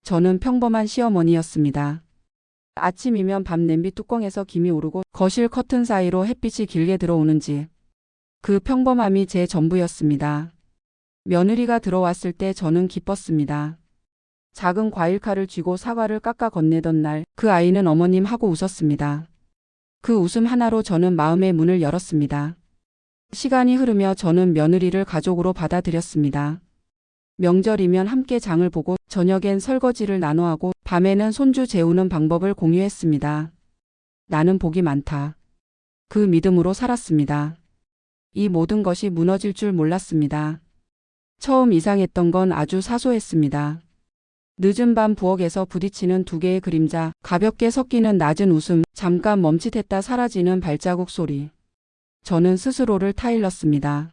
저는 평범한 시어머니였습니다. 아침이면 밥 냄비 뚜껑에서 김이 오르고 거실 커튼 사이로 햇빛이 길게 들어오는지 그 평범함이 제 전부였습니다. 며느리가 들어왔을 때 저는 기뻤습니다. 작은 과일칼을 쥐고 사과를 깎아 건네던 날 그 아이는 어머님 하고 웃었습니다. 그 웃음 하나로 저는 마음의 문을 열었습니다. 시간이 흐르며 저는 며느리를 가족으로 받아들였습니다. 명절이면 함께 장을 보고 저녁엔 설거지를 나눠하고 밤에는 손주 재우는 방법을 공유했습니다. 나는 복이 많다. 그 믿음으로 살았습니다. 이 모든 것이 무너질 줄 몰랐습니다. 처음 이상했던 건 아주 사소했습니다. 늦은 밤 부엌에서 부딪히는 두 개의 그림자, 가볍게 섞이는 낮은 웃음, 잠깐 멈칫했다 사라지는 발자국 소리. 저는 스스로를 타일렀습니다.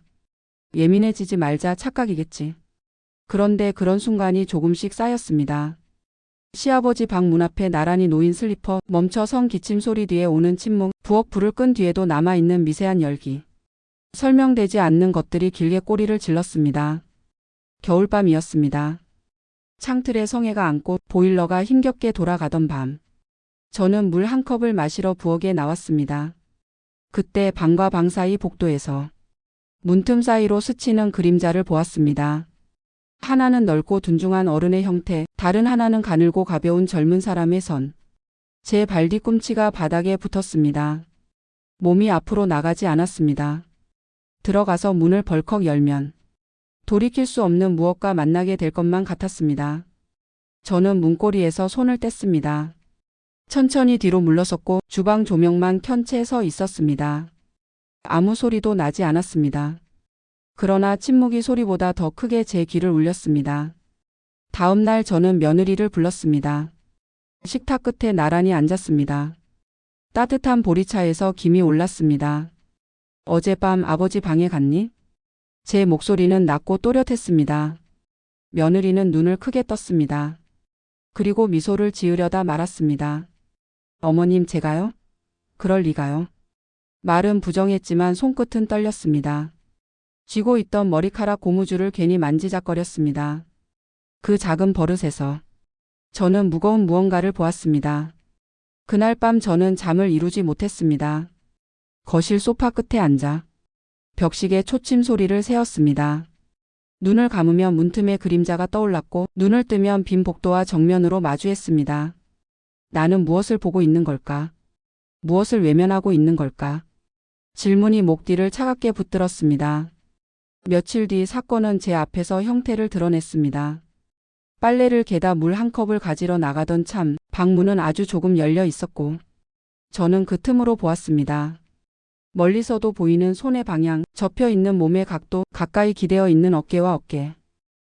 예민해지지 말자, 착각이겠지. 그런데 그런 순간이 조금씩 쌓였습니다. 시아버지 방 문 앞에 나란히 놓인 슬리퍼, 멈춰 선 기침 소리 뒤에 오는 침묵, 부엌 불을 끈 뒤에도 남아있는 미세한 열기. 설명되지 않는 것들이 길게 꼬리를 질렀습니다. 겨울밤이었습니다. 창틀에 성에가 앉고 보일러가 힘겹게 돌아가던 밤. 저는 물 한 컵을 마시러 부엌에 나왔습니다. 그때 방과 방 사이 복도에서 문틈 사이로 스치는 그림자를 보았습니다. 하나는 넓고 둔중한 어른의 형태, 다른 하나는 가늘고 가벼운 젊은 사람의 선. 제 발 뒤꿈치가 바닥에 붙었습니다. 몸이 앞으로 나가지 않았습니다. 들어가서 문을 벌컥 열면 돌이킬 수 없는 무엇과 만나게 될 것만 같았습니다. 저는 문고리에서 손을 뗐습니다. 천천히 뒤로 물러섰고 주방 조명만 켠 채 서 있었습니다. 아무 소리도 나지 않았습니다. 그러나 침묵이 소리보다 더 크게 제 귀를 울렸습니다. 다음 날 저는 며느리를 불렀습니다. 식탁 끝에 나란히 앉았습니다. 따뜻한 보리차에서 김이 올랐습니다. 어젯밤 아버지 방에 갔니? 제 목소리는 낮고 또렷했습니다. 며느리는 눈을 크게 떴습니다. 그리고 미소를 지으려다 말았습니다. 어머님, 제가요? 그럴 리가요. 말은 부정했지만 손끝은 떨렸습니다. 쥐고 있던 머리카락 고무줄을 괜히 만지작거렸습니다. 그 작은 버릇에서 저는 무거운 무언가를 보았습니다. 그날 밤 저는 잠을 이루지 못했습니다. 거실 소파 끝에 앉아 벽식의 초침 소리를 세었습니다. 눈을 감으면 문틈에 그림자가 떠올랐고 눈을 뜨면 빈 복도와 정면으로 마주했습니다. 나는 무엇을 보고 있는 걸까? 무엇을 외면하고 있는 걸까? 질문이 목 뒤를 차갑게 붙들었습니다. 며칠 뒤 사건은 제 앞에서 형태를 드러냈습니다. 빨래를 개다 물 한 컵을 가지러 나가던 참 방문은 아주 조금 열려 있었고 저는 그 틈으로 보았습니다. 멀리서도 보이는 손의 방향, 접혀 있는 몸의 각도, 가까이 기대어 있는 어깨와 어깨.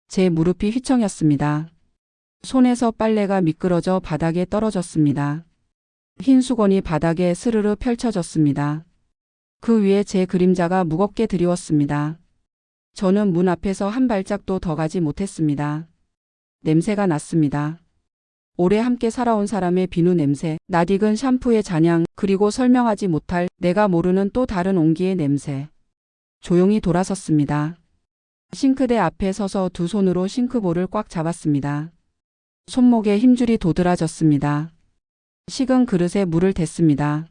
제 무릎이 휘청였습니다. 손에서 빨래가 미끄러져 바닥에 떨어졌습니다. 흰 수건이 바닥에 스르르 펼쳐졌습니다. 그 위에 제 그림자가 무겁게 드리웠습니다. 저는 문 앞에서 한 발짝도 더 가지 못했습니다. 냄새가 났습니다. 오래 함께 살아온 사람의 비누 냄새, 낯익은 샴푸의 잔향, 그리고 설명하지 못할 내가 모르는 또 다른 온기의 냄새. 조용히 돌아섰습니다. 싱크대 앞에 서서 두 손으로 싱크볼을 꽉 잡았습니다. 손목에 힘줄이 도드라졌습니다. 식은 그릇에 물을 댔습니다.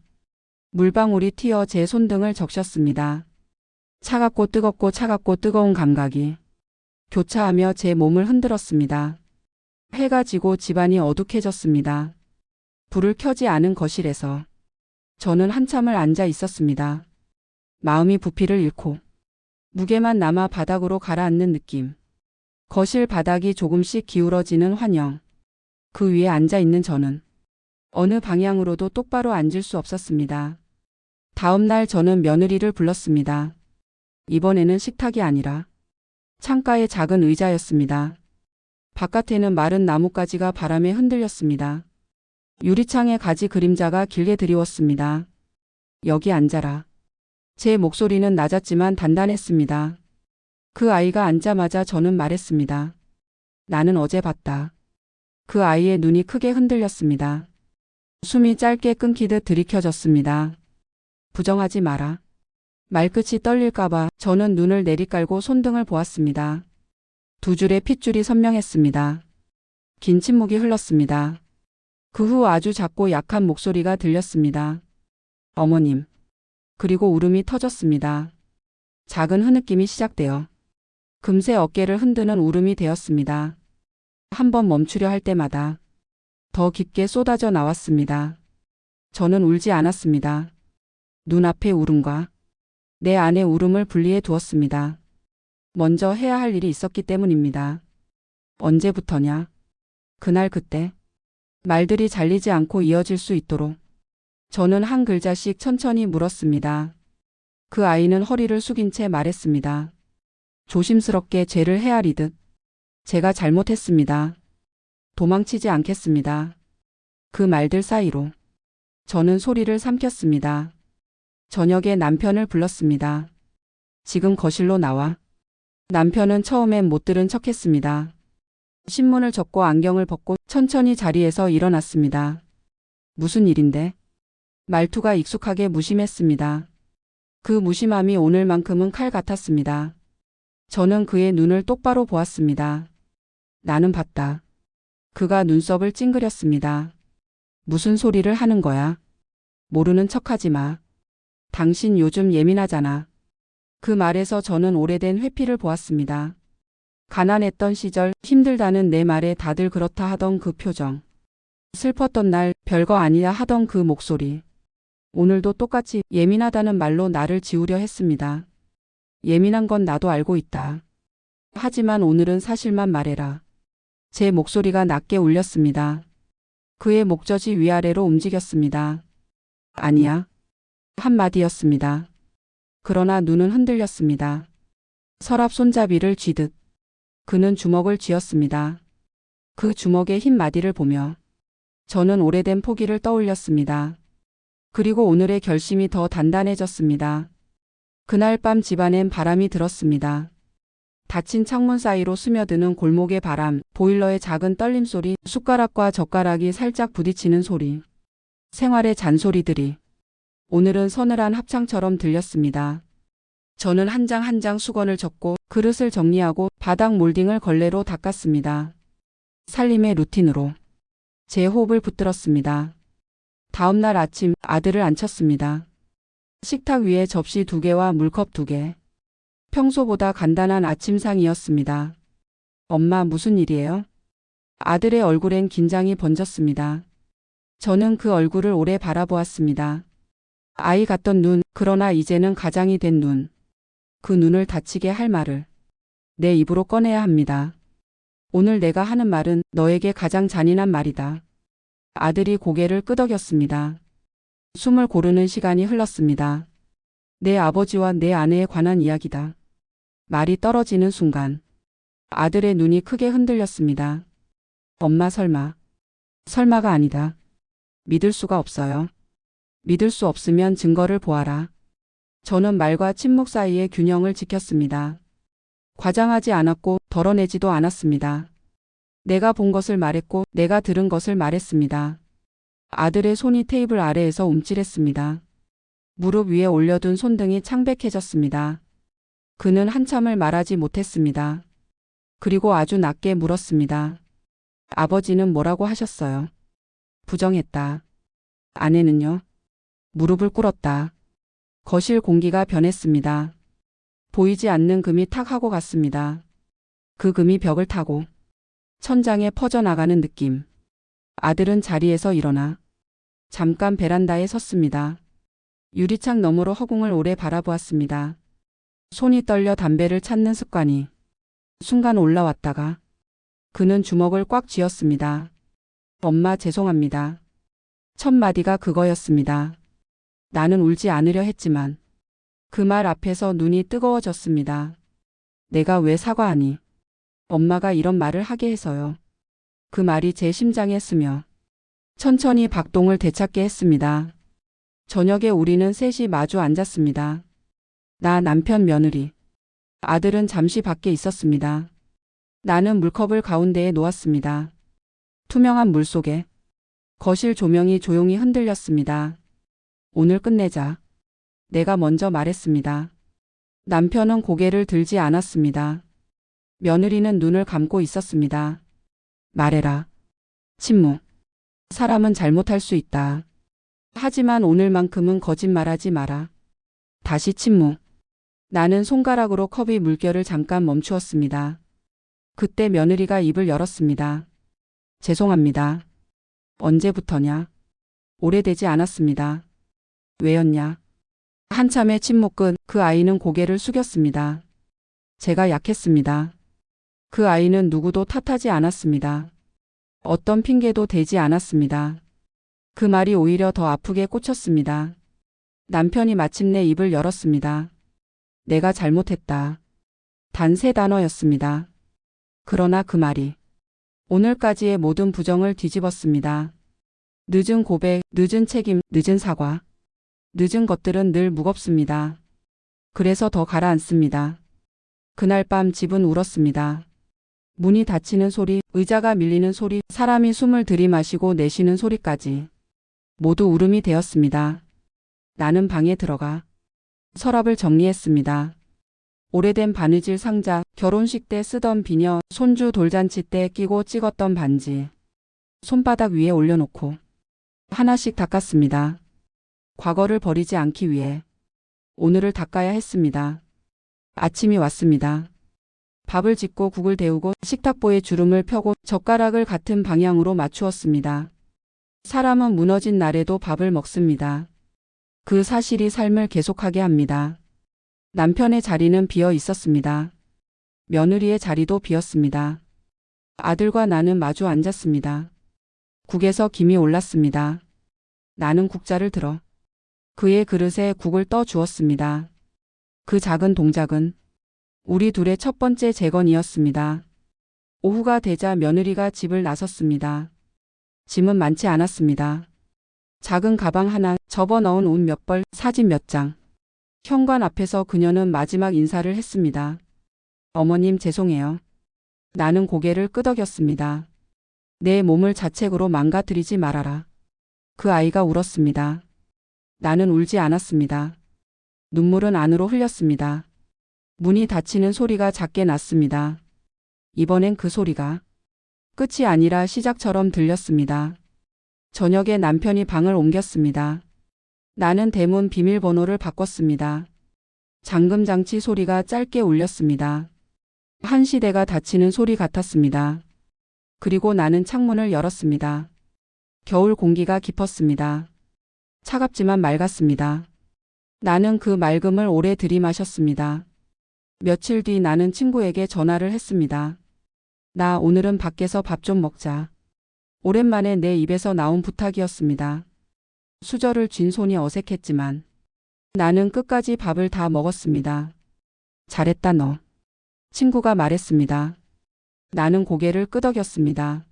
물방울이 튀어 제 손등을 적셨습니다. 차갑고 뜨겁고 차갑고 뜨거운 감각이 교차하며 제 몸을 흔들었습니다. 해가 지고 집안이 어둑해졌습니다. 불을 켜지 않은 거실에서 저는 한참을 앉아 있었습니다. 마음이 부피를 잃고 무게만 남아 바닥으로 가라앉는 느낌. 거실 바닥이 조금씩 기울어지는 환영. 그 위에 앉아 있는 저는 어느 방향으로도 똑바로 앉을 수 없었습니다. 다음 날 저는 며느리를 불렀습니다. 이번에는 식탁이 아니라 창가의 작은 의자였습니다. 바깥에는 마른 나뭇가지가 바람에 흔들렸습니다. 유리창에 가지 그림자가 길게 드리웠습니다. 여기 앉아라. 제 목소리는 낮았지만 단단했습니다. 그 아이가 앉자마자 저는 말했습니다. 나는 어제 봤다. 그 아이의 눈이 크게 흔들렸습니다. 숨이 짧게 끊기듯 들이켜졌습니다. 부정하지 마라. 말끝이 떨릴까봐 저는 눈을 내리깔고 손등을 보았습니다. 두 줄의 핏줄이 선명했습니다. 긴 침묵이 흘렀습니다. 그 후 아주 작고 약한 목소리가 들렸습니다. 어머님. 그리고 울음이 터졌습니다. 작은 흐느낌이 시작되어 금세 어깨를 흔드는 울음이 되었습니다. 한번 멈추려 할 때마다 더 깊게 쏟아져 나왔습니다. 저는 울지 않았습니다. 눈앞의 울음과 내 안의 울음을 분리해 두었습니다. 먼저 해야 할 일이 있었기 때문입니다. 언제부터냐? 그날 그때. 말들이 잘리지 않고 이어질 수 있도록 저는 한 글자씩 천천히 물었습니다. 그 아이는 허리를 숙인 채 말했습니다. 조심스럽게 죄를 헤아리듯. 제가 잘못했습니다. 도망치지 않겠습니다. 그 말들 사이로 저는 소리를 삼켰습니다. 저녁에 남편을 불렀습니다. 지금 거실로 나와. 남편은 처음엔 못 들은 척했습니다. 신문을 접고 안경을 벗고 천천히 자리에서 일어났습니다. 무슨 일인데? 말투가 익숙하게 무심했습니다. 그 무심함이 오늘만큼은 칼 같았습니다. 저는 그의 눈을 똑바로 보았습니다. 나는 봤다. 그가 눈썹을 찡그렸습니다. 무슨 소리를 하는 거야? 모르는 척하지 마. 당신 요즘 예민하잖아. 그 말에서 저는 오래된 회피를 보았습니다. 가난했던 시절 힘들다는 내 말에 다들 그렇다 하던 그 표정. 슬펐던 날 별거 아니야 하던 그 목소리. 오늘도 똑같이 예민하다는 말로 나를 지우려 했습니다. 예민한 건 나도 알고 있다. 하지만 오늘은 사실만 말해라. 제 목소리가 낮게 울렸습니다. 그의 목젖이 위아래로 움직였습니다. 아니야. 한마디였습니다. 그러나 눈은 흔들렸습니다. 서랍 손잡이를 쥐듯. 그는 주먹을 쥐었습니다. 그 주먹의 흰 마디를 보며 저는 오래된 포기를 떠올렸습니다. 그리고 오늘의 결심이 더 단단해졌습니다. 그날 밤 집안엔 바람이 들었습니다. 닫힌 창문 사이로 스며드는 골목의 바람, 보일러의 작은 떨림 소리, 숟가락과 젓가락이 살짝 부딪히는 소리. 생활의 잔소리들이 오늘은 서늘한 합창처럼 들렸습니다. 저는 한 장 한 장 수건을 접고 그릇을 정리하고 바닥 몰딩을 걸레로 닦았습니다. 살림의 루틴으로 제 호흡을 붙들었습니다. 다음 날 아침 아들을 앉혔습니다. 식탁 위에 접시 2개와 물컵 2개. 평소보다 간단한 아침상이었습니다. 엄마 무슨 일이에요? 아들의 얼굴엔 긴장이 번졌습니다. 저는 그 얼굴을 오래 바라보았습니다. 아이 같던 눈, 그러나 이제는 가장이 된 눈. 그 눈을 다치게 할 말을 내 입으로 꺼내야 합니다. 오늘 내가 하는 말은 너에게 가장 잔인한 말이다. 아들이 고개를 끄덕였습니다. 숨을 고르는 시간이 흘렀습니다. 내 아버지와 내 아내에 관한 이야기다. 말이 떨어지는 순간 아들의 눈이 크게 흔들렸습니다. 엄마 설마. 설마가 아니다. 믿을 수가 없어요. 믿을 수 없으면 증거를 보아라. 저는 말과 침묵 사이의 균형을 지켰습니다. 과장하지 않았고 덜어내지도 않았습니다. 내가 본 것을 말했고 내가 들은 것을 말했습니다. 아들의 손이 테이블 아래에서 움찔했습니다. 무릎 위에 올려둔 손등이 창백해졌습니다. 그는 한참을 말하지 못했습니다. 그리고 아주 낮게 물었습니다. 아버지는 뭐라고 하셨어요? 부정했다. 아내는요? 무릎을 꿇었다. 거실 공기가 변했습니다. 보이지 않는 금이 탁 하고 갔습니다. 그 금이 벽을 타고 천장에 퍼져나가는 느낌. 아들은 자리에서 일어나 잠깐 베란다에 섰습니다. 유리창 너머로 허공을 오래 바라보았습니다. 손이 떨려 담배를 찾는 습관이 순간 올라왔다가 그는 주먹을 꽉 쥐었습니다. 엄마 죄송합니다. 첫 마디가 그거였습니다. 나는 울지 않으려 했지만 그 말 앞에서 눈이 뜨거워졌습니다. 내가 왜 사과하니? 엄마가 이런 말을 하게 해서요. 그 말이 제 심장에 스며 천천히 박동을 되찾게 했습니다. 저녁에 우리는 셋이 마주 앉았습니다. 나, 남편, 며느리. 아들은 잠시 밖에 있었습니다. 나는 물컵을 가운데에 놓았습니다. 투명한 물 속에 거실 조명이 조용히 흔들렸습니다. 오늘 끝내자. 내가 먼저 말했습니다. 남편은 고개를 들지 않았습니다. 며느리는 눈을 감고 있었습니다. 말해라. 침묵. 사람은 잘못할 수 있다. 하지만 오늘만큼은 거짓말하지 마라. 다시 침묵. 나는 손가락으로 컵의 물결을 잠깐 멈추었습니다. 그때 며느리가 입을 열었습니다. 죄송합니다. 언제부터냐? 오래되지 않았습니다. 왜였냐? 한참의 침묵 끝 그 아이는 고개를 숙였습니다. 제가 약했습니다. 그 아이는 누구도 탓하지 않았습니다. 어떤 핑계도 대지 않았습니다. 그 말이 오히려 더 아프게 꽂혔습니다. 남편이 마침내 입을 열었습니다. 내가 잘못했다. 단 3단어였습니다. 그러나 그 말이 오늘까지의 모든 부정을 뒤집었습니다. 늦은 고백, 늦은 책임, 늦은 사과. 늦은 것들은 늘 무겁습니다. 그래서 더 가라앉습니다. 그날 밤 집은 울었습니다. 문이 닫히는 소리, 의자가 밀리는 소리, 사람이 숨을 들이마시고 내쉬는 소리까지 모두 울음이 되었습니다. 나는 방에 들어가 서랍을 정리했습니다. 오래된 바느질 상자, 결혼식 때 쓰던 비녀, 손주 돌잔치 때 끼고 찍었던 반지, 손바닥 위에 올려놓고 하나씩 닦았습니다. 과거를 버리지 않기 위해 오늘을 닦아야 했습니다. 아침이 왔습니다. 밥을 짓고 국을 데우고 식탁보에 주름을 펴고 젓가락을 같은 방향으로 맞추었습니다. 사람은 무너진 날에도 밥을 먹습니다. 그 사실이 삶을 계속하게 합니다. 남편의 자리는 비어 있었습니다. 며느리의 자리도 비었습니다. 아들과 나는 마주 앉았습니다. 국에서 김이 올랐습니다. 나는 국자를 들어 그의 그릇에 국을 떠 주었습니다. 그 작은 동작은 우리 둘의 첫 번째 재건이었습니다. 오후가 되자 며느리가 집을 나섰습니다. 짐은 많지 않았습니다. 작은 가방 하나, 접어넣은 옷 몇 벌, 사진 몇 장. 현관 앞에서 그녀는 마지막 인사를 했습니다. 어머님 죄송해요. 나는 고개를 끄덕였습니다. 내 몸을 자책으로 망가뜨리지 말아라. 그 아이가 울었습니다. 나는 울지 않았습니다. 눈물은 안으로 흘렸습니다. 문이 닫히는 소리가 작게 났습니다. 이번엔 그 소리가 끝이 아니라 시작처럼 들렸습니다. 저녁에 남편이 방을 옮겼습니다. 나는 대문 비밀번호를 바꿨습니다. 잠금장치 소리가 짧게 울렸습니다. 한 시대가 닫히는 소리 같았습니다. 그리고 나는 창문을 열었습니다. 겨울 공기가 깊었습니다. 차갑지만 맑았습니다. 나는 그 맑음을 오래 들이마셨습니다. 며칠 뒤 나는 친구에게 전화를 했습니다. 나 오늘은 밖에서 밥 좀 먹자. 오랜만에 내 입에서 나온 부탁이었습니다. 수저를 쥔 손이 어색했지만 나는 끝까지 밥을 다 먹었습니다. 잘했다 너. 친구가 말했습니다. 나는 고개를 끄덕였습니다.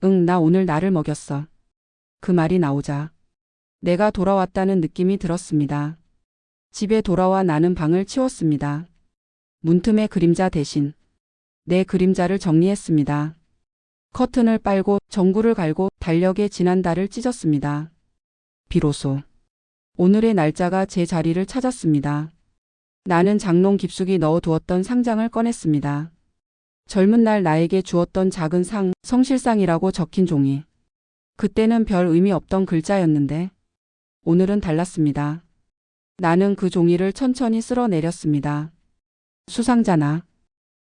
응, 나 오늘 나를 먹였어. 그 말이 나오자 내가 돌아왔다는 느낌이 들었습니다. 집에 돌아와 나는 방을 치웠습니다. 문틈의 그림자 대신 내 그림자를 정리했습니다. 커튼을 빨고 전구를 갈고 달력에 지난 달을 찢었습니다. 비로소 오늘의 날짜가 제 자리를 찾았습니다. 나는 장롱 깊숙이 넣어두었던 상장을 꺼냈습니다. 젊은 날 나에게 주었던 작은 상, 성실상이라고 적힌 종이. 그때는 별 의미 없던 글자였는데 오늘은 달랐습니다. 나는 그 종이를 천천히 쓸어내렸습니다. 수상자나.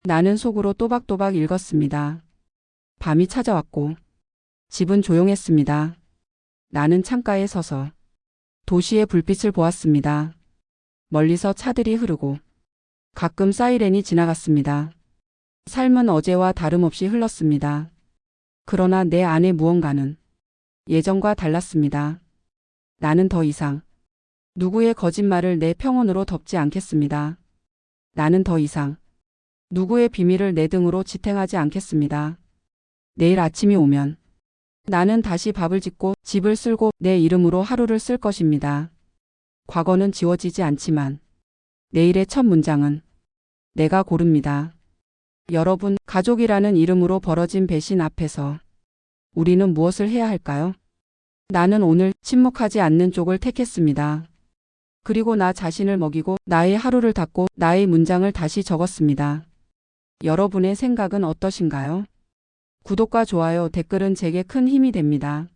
나는 속으로 또박또박 읽었습니다. 밤이 찾아왔고 집은 조용했습니다. 나는 창가에 서서 도시의 불빛을 보았습니다. 멀리서 차들이 흐르고 가끔 사이렌이 지나갔습니다. 삶은 어제와 다름없이 흘렀습니다. 그러나 내 안의 무언가는 예전과 달랐습니다. 나는 더 이상 누구의 거짓말을 내 평온으로 덮지 않겠습니다. 나는 더 이상 누구의 비밀을 내 등으로 지탱하지 않겠습니다. 내일 아침이 오면 나는 다시 밥을 짓고 집을 쓸고 내 이름으로 하루를 쓸 것입니다. 과거는 지워지지 않지만 내일의 첫 문장은 내가 고릅니다. 여러분, 가족이라는 이름으로 벌어진 배신 앞에서 우리는 무엇을 해야 할까요? 나는 오늘 침묵하지 않는 쪽을 택했습니다. 그리고 나 자신을 먹이고 나의 하루를 닫고 나의 문장을 다시 적었습니다. 여러분의 생각은 어떠신가요? 구독과 좋아요, 댓글은 제게 큰 힘이 됩니다.